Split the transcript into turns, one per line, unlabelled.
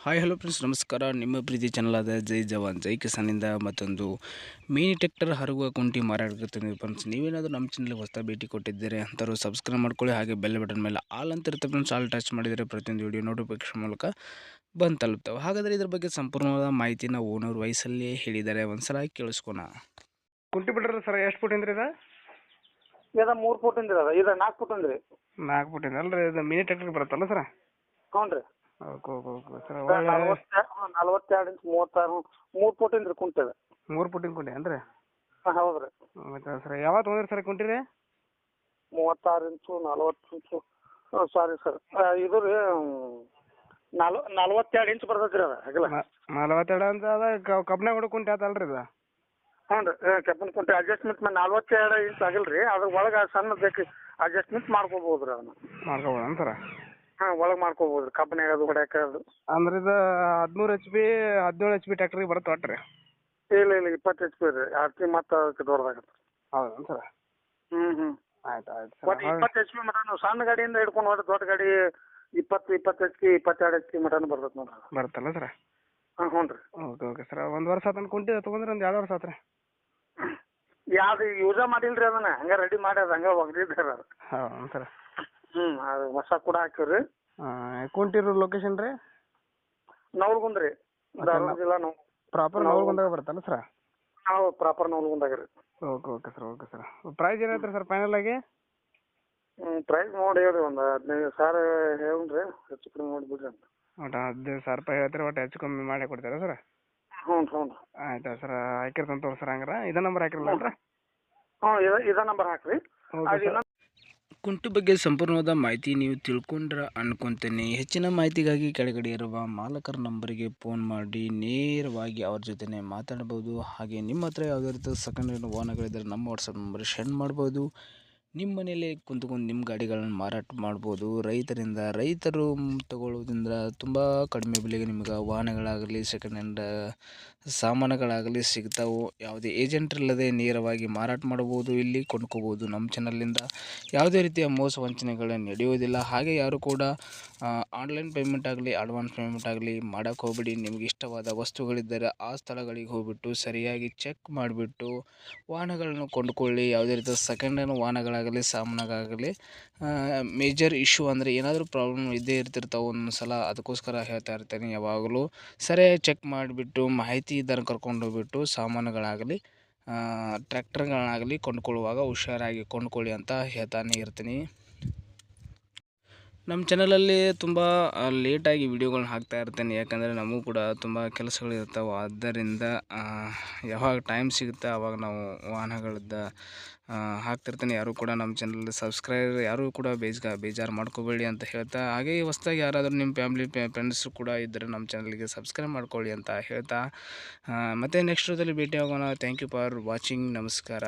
Hi hello friends ನಮಸ್ಕಾರ. ನಿಮ್ಮ ಪ್ರೀತಿ channel ಆದ ಜೈ ಜವಾನ್ ಜೈ ಕಿಸಾನಿಂದ ಮತ್ತೊಂದು ಮಿನಿ ಟ್ರ್ಯಾಕ್ಟರ್ ಹರಗುವ ಕುಂಟಿ ಮಾರಾಟಕ್ಕೆ ಫ್ರೆಂಡ್ಸ್. ನೀವೇನಾದರೂ ನಮ್ಮ ಚಾನಲ್ಗೆ ಹೊಸ ಭೇಟಿ ಕೊಟ್ಟಿದ್ದೀರಿ ಅಂಥವ್ರು ಸಬ್ಸ್ಕ್ರೈಬ್ ಮಾಡ್ಕೊಳ್ಳಿ, ಹಾಗೆ ಬೆಲ್ ಬಟನ್ ಮೇಲೆ ಆಲ್ ಅಂತ ಇರುತ್ತೆ ಫ್ರೆಂಡ್ಸ್. ಆಲ್ ಟಚ್ ಮಾಡಿದರೆ ಪ್ರತಿಯೊಂದು ವಿಡಿಯೋ ನೋಟಿಫಿಕೇಶನ್ ಮೂಲಕ ಬಂದು ತಲುಪ್ತವೆ. ಹಾಗಾದರೆ ಇದ್ರ ಬಗ್ಗೆ ಸಂಪೂರ್ಣವಾದ ಮಾಹಿತಿನ ಓನರ್ ವಯಸ್ಸಲ್ಲಿ ಹೇಳಿದ್ದಾರೆ, ಒಂದ್ಸಲ ಕೇಳಿಸ್ಕೊಣ.
ಕುಂಟಿ ಬಿಡ್ರಿ ಸರ್, ಎಷ್ಟು ಫುಟ್ ಇಂದ್ರಿ
ಇದು 3 ಫುಟ್ ಇಂದ್ರಿ ಅದ, ಇದು 4 ಫುಟ್ ಇಂದ್ರಿ.
4 ಫುಟ್ ಇಂದ ಅಲ್ರಿ, ಇದು ಮಿನಿ ಟ್ರ್ಯಾಕ್ಟರ್ ಬರುತ್ತಲ್ಲ ಸರ್?
ಹ್ಞೂ ರೀ.
Okay okay okay sir.
42 inch 36 3 foot ಇಂದ್ರಿ ಕುಂಟಿ ಅದು.
3 ಫುಟಿನ ಕುಂಟಿ ಏನ್ರಿ?
ಹಾಂ ಹೌದು ರೀ.
ಮತ್ತೆ ಸರ್ ಯಾವಾಗ ತೊಗೊಂಡ್ರಿ ಸರ್ ಕುಂಟಿ ರೀ?
36 ಇಂಚು 40 ಇಂಚು ಸಾರಿ ಸರ್, ಇದು ರೀ 42 ಇಂಚ್ ಬರ್ತೈತೆ ರೀ ಅದು ಹಗಲ.
42 ಅಂತ ಅದ ಕಬ್ಬಿಣ ಹೊಡ ಕುಂಟಿ ಆತಲ್ರಿ ಇದು?
ಹ್ಞೂ ರೀ, ಕೆಬ್ಬನ ಕುಂಟಿ ಅಡ್ಜಸ್ಟ್ಮೆಂಟ್ 42 ಇಂಚ್ ಆಗಿಲ್ಲ ರೀ, ಅದ್ರ ಒಳಗೆ ಸಣ್ಣ ಬೇಕು ಅಡ್ಜಸ್ಟ್ಮೆಂಟ್ ಮಾಡ್ಕೋಬೋದು ರೀ ಅದನ್ನ.
ಮಾಡ್ಕೋಬೋದನ್ ಸರ್?
ಹಾಂ, ಒಳಗೆ ಮಾಡ್ಕೋಬೋದು ರೀ, ಕಬ್ಬನ್ಯಾಗ ಅದು ಹೊಡ್ಯಾಕ ಅದು.
ಅಂದ್ರೆ ಇದು 13 HP 17 HP ಟ್ರ್ಯಾಕ್ಟ್ರಿಗೆ ಬರುತ್ತೆ ಒಟ್ಟು ರೀ?
ಇಲ್ಲ 20 HP ರೀ, ಆರ್ತಿ ಮತ್ತು ಅದಕ್ಕೆ ದೊಡ್ಡದಾಗತ್ತೆ.
ಹೌದಾ ಸರ್?
ಹ್ಞೂ
ಆಯ್ತು ಆಯ್ತು
ಒಟ್ಟು
ಸರ್.
20 HP ಮಟನು, ಸಣ್ಣ ಗಾಡಿಯಿಂದ ಹಿಡ್ಕೊಂಡು ಹೋದ್ರೆ ದೊಡ್ಡ ಗಾಡಿ 20 HP 22 HP ಮಟನು ಬರ್ತೈತೆ ನೋಡ್ರಿ.
ಬರುತ್ತಲ್ಲ ಸರ್?
ಹಾಂ ಹ್ಞೂ ರೀ.
Okay okay sir. ಒಂದು ವರ್ಷ ಆತನ ಕುಂಟಿ ತೊಗೊಂಡ್ರೆ ಒಂದು 2 ವರ್ಷ ಆತ್ರಿ?
ಯಾವ್ದು ಯೂಸ ಮಾಡಿಲ್ಲ ರೀ, ಅದನ್ನ ಹಂಗೆ ರೆಡಿ ಮಾಡಿ ಅದು ಹಂಗೆ ಒಗ್ದಿದ್ದಾರೆ ಅದು.
ಹೌದಾ ಸರ್?
ಅದು ಹೊಸ ಕೂಡ ಹಾಕಿವ್ರಿ.
ಕುಂಟಿರೋ ಲೊಕೇಶನ್ ರೀ?
ನವಲಗುಂದ ರೀ, ಧಾರವಾಡ ಜಿಲ್ಲಾ.
ಪ್ರಾಪರ್ ನವಲಗುಂದಾಗ ಬರುತ್ತಲ್ಲ ಸರ್?
ನಾವು ಪ್ರಾಪರ್ ನವಲಗುಂದಾಗ ರೀ.
Okay okay sir okay sir. Price ಏನೈತೆ ಸರ್ ಫೈನಲ್ ಆಗಿ?
ಪ್ರೈಸ್ ನೋಡಿ ಹೇಳ್ರಿ, ಒಂದು 15,000 ಹೇಳಿ ರೀ, ಹೆಚ್ಚು ಕಡಿಮೆ ಮಾಡಿಬಿಡ್ರಿ ಅಂತ.
ಒಟ್ಟು 15,000 ರೂಪಾಯಿ ಹೇಳ್ತೀರಿ, ಒಟ್ಟು ಹೆಚ್ಚು ಕಮ್ಮಿ ಮಾಡಿ ಕೊಡ್ತೀರಾ ಸರ್?
ಹ್ಞೂ ಹ್ಞೂ ರೀ.
ಆಯ್ತು ಸರ್, ಹಾಕಿರ್ತಂತ ತೋರಿ ಸರ್. ಹಂಗಾರೆ ಇದೇ ನಂಬರ್ ಹಾಕಿರಲ್ಲ ಸರ್?
ಹ್ಞೂ, ಇದೇ ನಂಬರ್ ಹಾಕ್ರಿ.
Okay sir.
ಕುಂಟಿ ಬಗ್ಗೆ ಸಂಪೂರ್ಣವಾದ ಮಾಹಿತಿ ನೀವು ತಿಳ್ಕೊಂಡ್ರೆ ಅನ್ಕೊತೀನಿ. ಹೆಚ್ಚಿನ ಮಾಹಿತಿಗಾಗಿ ಕೆಳಗಡೆ ಇರುವ ಮಾಲಕರ ನಂಬರಿಗೆ ಫೋನ್ ಮಾಡಿ ನೇರವಾಗಿ ಅವ್ರ ಜೊತೆ ಮಾತಾಡ್ಬೋದು. ಹಾಗೆ ನಿಮ್ಮ ಹತ್ರ ಯಾವುದೇ ರೀತಿಯ ಸೆಕೆಂಡ್ ಹ್ಯಾಂಡ್ ವಾಹನಗಳಿದ್ದರೆ ನಮ್ಮ ವಾಟ್ಸಪ್ ನಂಬರ್ ಸೆಂಡ್ ಮಾಡ್ಬೋದು. ನಿಮ್ಮ ಮನೇಲಿ ಕುಂತ್ಕೊಂಡು ನಿಮ್ಮ ಗಾಡಿಗಳನ್ನು ಮಾರಾಟ ಮಾಡ್ಬೋದು. ರೈತರು ತಗೊಳ್ಳೋದ್ರಿಂದ ತುಂಬ ಕಡಿಮೆ ಬೆಲೆಗೆ ನಿಮ್ಗೆ ವಾಹನಗಳಾಗಲಿ ಸೆಕೆಂಡ್ ಹ್ಯಾಂಡ್ ಸಾಮಾನುಗಳಾಗಲಿ ಸಿಗ್ತಾವೆ. ಯಾವುದೇ ಏಜೆಂಟ್ ಇಲ್ಲದೆ ನೇರವಾಗಿ ಮಾರಾಟ ಮಾಡ್ಬೋದು, ಇಲ್ಲಿ ಕೊಂಡ್ಕೋಬೋದು. ನಮ್ಮ ಚಾನಲಿಂದ ಯಾವುದೇ ರೀತಿಯ ಮೋಸ ವಂಚನೆಗಳು ನಡೆಯೋದಿಲ್ಲ. ಹಾಗೆ ಯಾರು ಕೂಡ ಆನ್ಲೈನ್ ಪೇಮೆಂಟ್ ಆಗಲಿ ಅಡ್ವಾನ್ಸ್ ಪೇಮೆಂಟ್ ಆಗಲಿ ಮಾಡೋಕ್ಕೆ ಹೋಗ್ಬೇಡಿ. ನಿಮ್ಗೆ ಇಷ್ಟವಾದ ವಸ್ತುಗಳಿದ್ದರೆ ಆ ಸ್ಥಳಗಳಿಗೆ ಹೋಗ್ಬಿಟ್ಟು ಸರಿಯಾಗಿ ಚೆಕ್ ಮಾಡಿಬಿಟ್ಟು ವಾಹನಗಳನ್ನು ಕೊಂಡುಕೊಳ್ಳಿ. ಯಾವುದೇ ರೀತಿಯ ಸೆಕೆಂಡ್ ಹ್ಯಾಂಡ್ ವಾಹನಗಳಾಗಲಿ ಸಾಮಾನುಗಳಾಗಲಿ ಮೇಜರ್ ಇಶ್ಯೂ ಅಂದರೆ ಏನಾದರೂ ಪ್ರಾಬ್ಲಮ್ ಇದ್ದೇ ಇರ್ತಿರ್ತಾವೆ ಒಂದೊಂದು ಸಲ. ಅದಕ್ಕೋಸ್ಕರ ಹೇಳ್ತಾ ಇರ್ತೇನೆ, ಯಾವಾಗಲೂ ಸರಿಯಾಗಿ ಚೆಕ್ ಮಾಡಿಬಿಟ್ಟು ಮಾಹಿತಿ ಇದ್ದನ್ನು ಕರ್ಕೊಂಡು ಹೋಗ್ಬಿಟ್ಟು ಸಾಮಾನುಗಳಾಗಲಿ ಟ್ರ್ಯಾಕ್ಟರ್ಗಳನ್ನಾಗಲಿ ಕೊಂಡ್ಕೊಳ್ಳುವಾಗ ಹುಷಾರಾಗಿ ಕೊಂಡ್ಕೊಳ್ಳಿ ಅಂತ ಹೇಳ್ತಾನೆ ಇರ್ತೀನಿ. ನಮ್ಮ ಚಾನಲಲ್ಲಿ ತುಂಬ ಲೇಟಾಗಿ ವಿಡಿಯೋಗಳನ್ನ ಹಾಕ್ತಾ ಇರ್ತೇನೆ, ಯಾಕಂದರೆ ನಮಗೂ ಕೂಡ ತುಂಬ ಕೆಲಸಗಳಿರ್ತಾವೆ. ಆದ್ದರಿಂದ ಯಾವಾಗ ಟೈಮ್ ಸಿಗುತ್ತೆ ಆವಾಗ ನಾವು ವಾಹನಗಳದ್ದು ಹಾಕ್ತಿರ್ತೀನಿ. ಯಾರೂ ಕೂಡ ನಮ್ಮ ಚಾನಲ್ ಸಬ್ಸ್ಕ್ರೈಬರ್ ಯಾರೂ ಕೂಡ ಬೇಜಾರು ಮಾಡ್ಕೋಬೇಡಿ ಅಂತ ಹೇಳ್ತಾ, ಹಾಗೆ ಹೊಸದಾಗಿ ಯಾರಾದರೂ ನಿಮ್ಮ ಫ್ಯಾಮಿಲಿ ಫ್ರೆಂಡ್ಸು ಕೂಡ ಇದ್ದರೆ ನಮ್ಮ ಚಾನಲ್ಗೆ ಸಬ್ಸ್ಕ್ರೈಬ್ ಮಾಡ್ಕೊಳ್ಳಿ ಅಂತ ಹೇಳ್ತಾ, ಮತ್ತು ನೆಕ್ಸ್ಟ್ ವಿಡಿಯೋದಲ್ಲಿ ಭೇಟಿ ಆಗೋಣ. Thank you for watching. ನಮಸ್ಕಾರ.